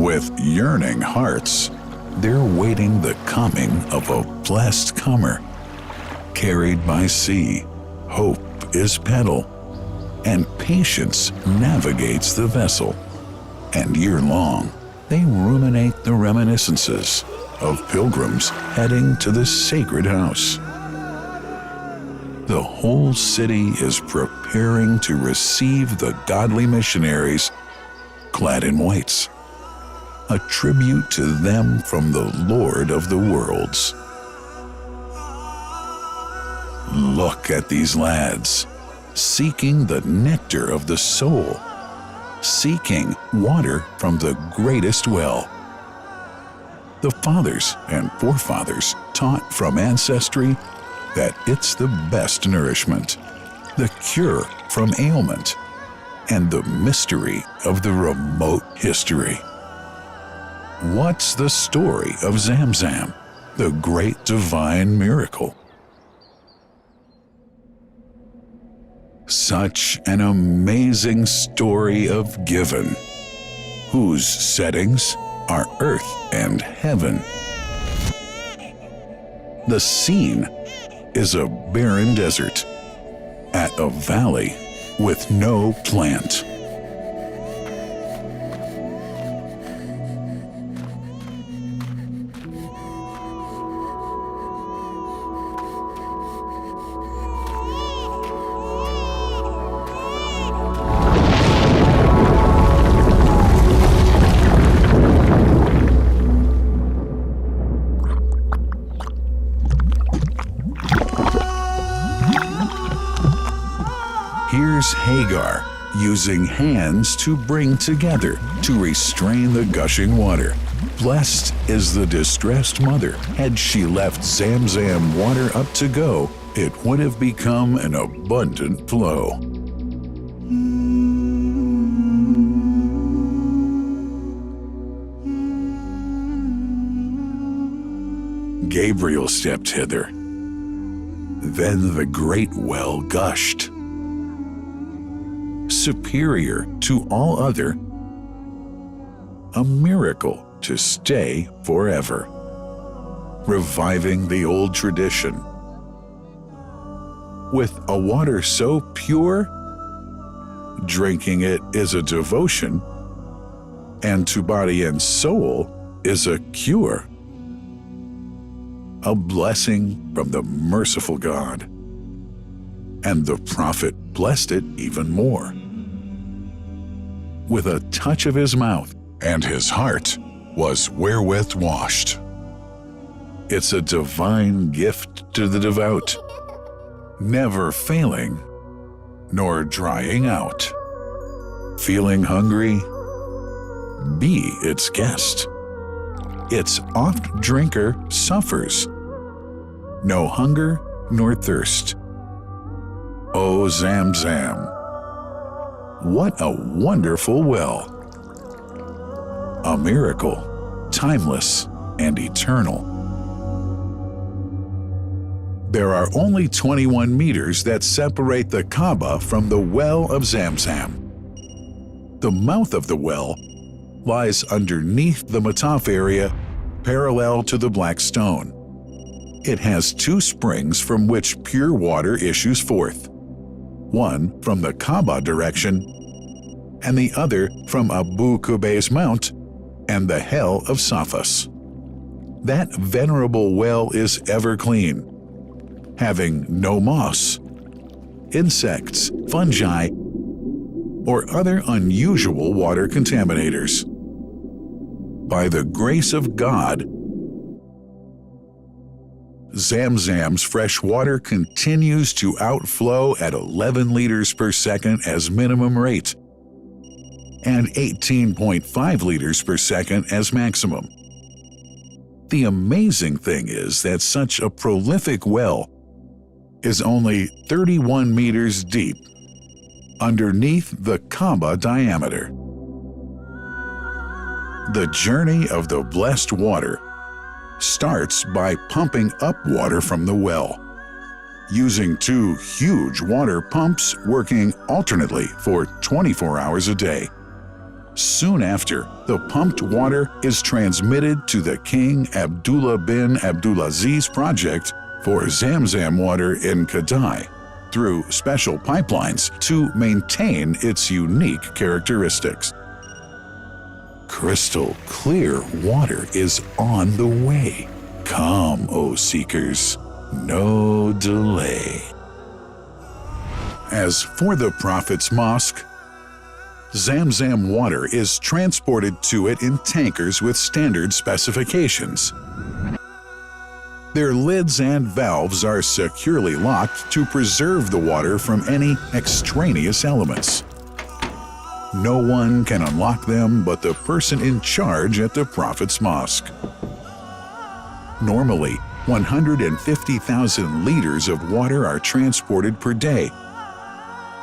With yearning hearts, they're waiting the coming of a blessed comer. Carried by sea, hope is paddle, and patience navigates the vessel. And year-long, they ruminate the reminiscences of pilgrims heading to the sacred house. The whole city is preparing to receive the godly missionaries clad in whites, a tribute to them from the Lord of the worlds. Look at these lads, seeking the nectar of the soul, seeking water from the greatest well. The fathers and forefathers taught from ancestry that it's the best nourishment, the cure from ailment, and the mystery of the remote history. What's the story of ZamZam, the great divine miracle? Such an amazing story of giving, whose settings are earth and heaven. The scene is a barren desert at a valley with no plant. Here's Hagar using hands to bring together to restrain the gushing water. Blessed is the distressed mother. Had she left ZamZam water up to go, it would have become an abundant flow. Gabriel stepped hither. Then the great well gushed. Superior to all other, a miracle to stay forever, reviving the old tradition. With a water so pure, drinking it is a devotion, and to body and soul is a cure, a blessing from the merciful God. And the prophet blessed it even more. With a touch of his mouth, and his heart was wherewith washed. It's a divine gift to the devout, never failing nor drying out. Feeling hungry? Be its guest. Its oft drinker suffers, no hunger nor thirst. O ZamZam, what a wonderful well! A miracle, timeless and eternal. There are only 21 meters that separate the Kaaba from the well of ZamZam. The mouth of the well lies underneath the Mataf area, parallel to the Black Stone. It has two springs from which pure water issues forth. One from the Kaaba direction, and the other from Abu Qubay's Mount and the Hell of Safas. That venerable well is ever clean, having no moss, insects, fungi, or other unusual water contaminators. By the grace of God, ZamZam's fresh water continues to outflow at 11 liters per second as minimum rate and 18.5 liters per second as maximum. The amazing thing is that such a prolific well is only 31 meters deep underneath the Kaaba diameter. The journey of the blessed water starts by pumping up water from the well, using two huge water pumps working alternately for 24 hours a day. Soon after, the pumped water is transmitted to the King Abdullah bin Abdulaziz project for ZamZam water in Kadai through special pipelines to maintain its unique characteristics. Crystal clear water is on the way. Come, O seekers, no delay. As for the Prophet's Mosque, ZamZam water is transported to it in tankers with standard specifications. Their lids and valves are securely locked to preserve the water from any extraneous elements. No one can unlock them but the person in charge at the Prophet's Mosque. Normally, 150,000 liters of water are transported per day,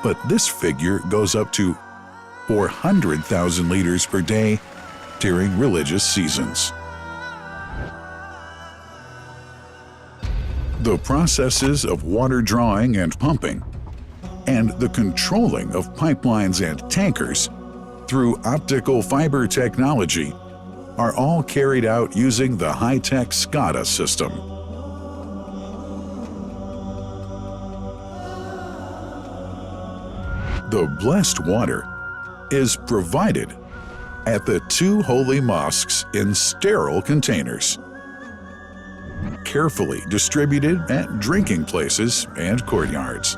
but this figure goes up to 400,000 liters per day during religious seasons. The processes of water drawing and pumping, and the controlling of pipelines and tankers through optical fiber technology are all carried out using the high-tech SCADA system. The blessed water is provided at the two holy mosques in sterile containers, carefully distributed at drinking places and courtyards.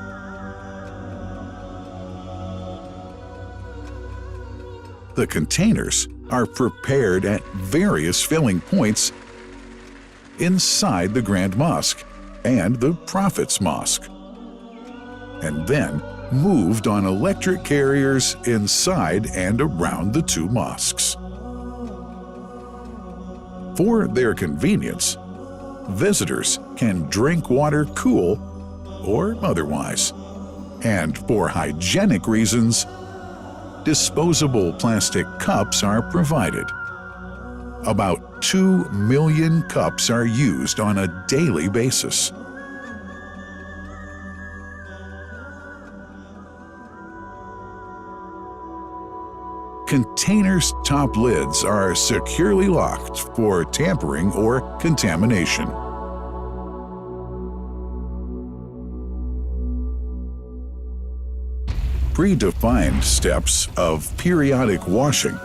The containers are prepared at various filling points inside the Grand Mosque and the Prophet's Mosque, and then moved on electric carriers inside and around the two mosques. For their convenience, visitors can drink water cool or otherwise, and for hygienic reasons, disposable plastic cups are provided. About 2 million cups are used on a daily basis. Containers' top lids are securely locked for tampering or contamination. Predefined steps of periodic washing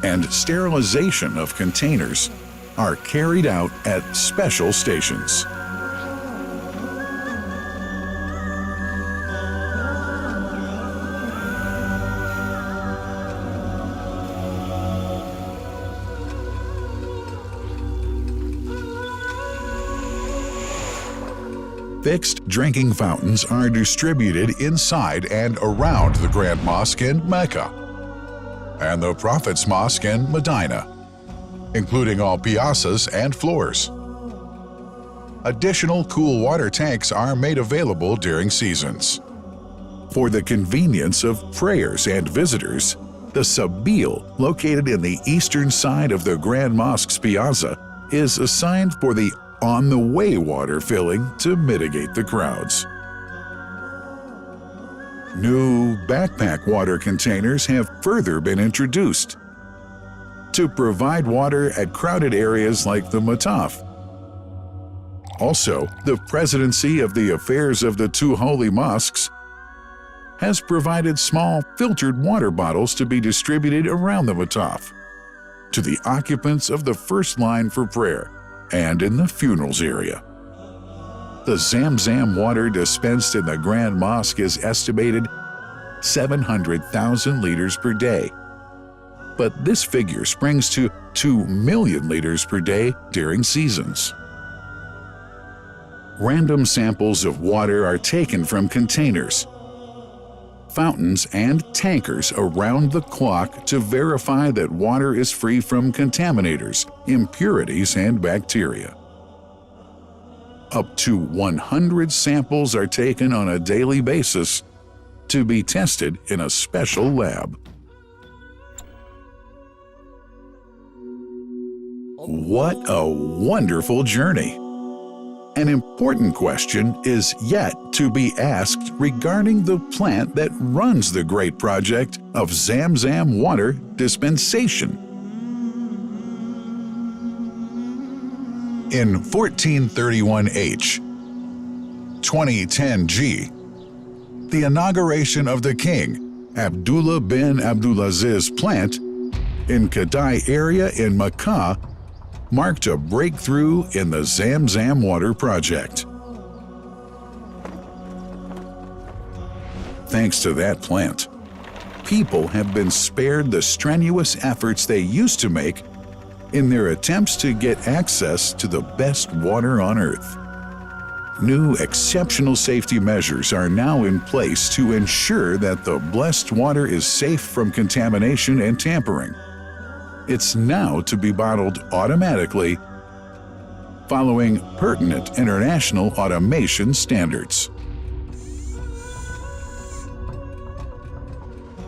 and sterilization of containers are carried out at special stations. Fixed drinking fountains are distributed inside and around the Grand Mosque in Mecca and the Prophet's Mosque in Medina, including all piazzas and floors. Additional cool water tanks are made available during seasons. For the convenience of prayers and visitors, the Sabil, located in the eastern side of the Grand Mosque's piazza, is assigned for the on-the-way water filling to mitigate the crowds. New backpack water containers have further been introduced to provide water at crowded areas like the Mataf. Also, the Presidency of the Affairs of the Two Holy Mosques has provided small filtered water bottles to be distributed around the Mataf to the occupants of the first line for prayer and in the funerals area. The ZamZam water dispensed in the Grand Mosque is estimated 700,000 liters per day, but this figure springs to 2 million liters per day during seasons. Random samples of water are taken from containers, fountains, and tankers around the clock to verify that water is free from contaminators, impurities, and bacteria. Up to 100 samples are taken on a daily basis to be tested in a special lab. What a wonderful journey! An important question is yet to be asked regarding the plant that runs the great project of ZamZam water dispensation. In 1431H, 2010G, the inauguration of the king, Abdullah bin Abdulaziz plant in Kadai area in Mecca marked a breakthrough in the ZamZam water project. Thanks to that plant, people have been spared the strenuous efforts they used to make in their attempts to get access to the best water on earth. New exceptional safety measures are now in place to ensure that the blessed water is safe from contamination and tampering. It's now to be bottled automatically following pertinent international automation standards.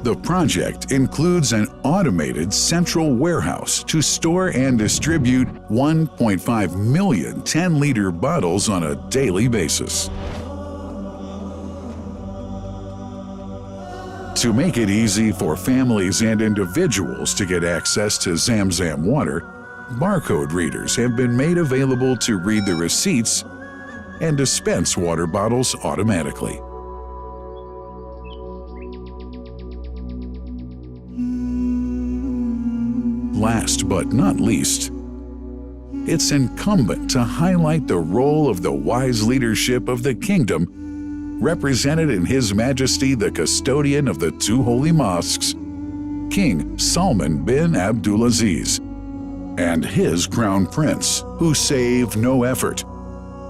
The project includes an automated central warehouse to store and distribute 1.5 million 10-liter bottles on a daily basis. To make it easy for families and individuals to get access to ZamZam water, barcode readers have been made available to read the receipts and dispense water bottles automatically. Last but not least, it's incumbent to highlight the role of the wise leadership of the kingdom, represented in His Majesty the custodian of the two holy mosques, King Salman bin Abdulaziz, and his crown prince, who save no effort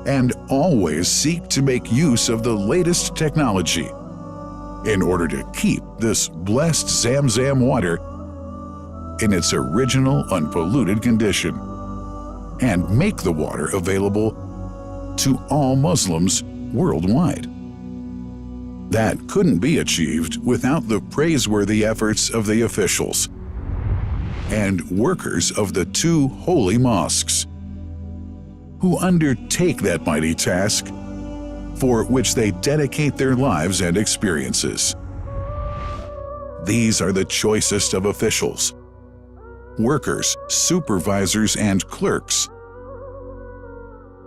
and always seek to make use of the latest technology in order to keep this blessed ZamZam water in its original unpolluted condition and make the water available to all Muslims worldwide. That couldn't be achieved without the praiseworthy efforts of the officials and workers of the two holy mosques, who undertake that mighty task for which they dedicate their lives and experiences. These are the choicest of officials, workers, supervisors, and clerks,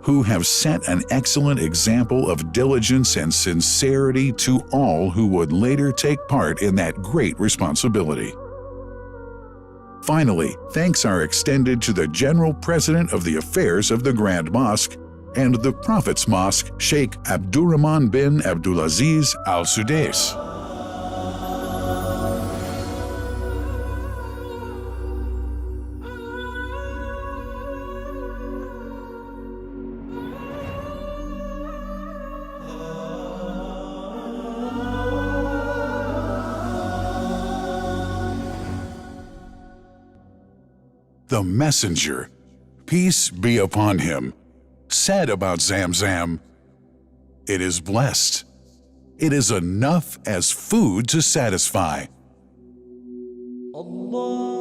who have set an excellent example of diligence and sincerity to all who would later take part in that great responsibility. Finally, thanks are extended to the General President of the Affairs of the Grand Mosque and the Prophet's Mosque, Sheikh Abdurrahman bin Abdulaziz Al Sudais. The messenger, peace be upon him, said about ZamZam, "It is blessed. It is enough as food to satisfy." Allah.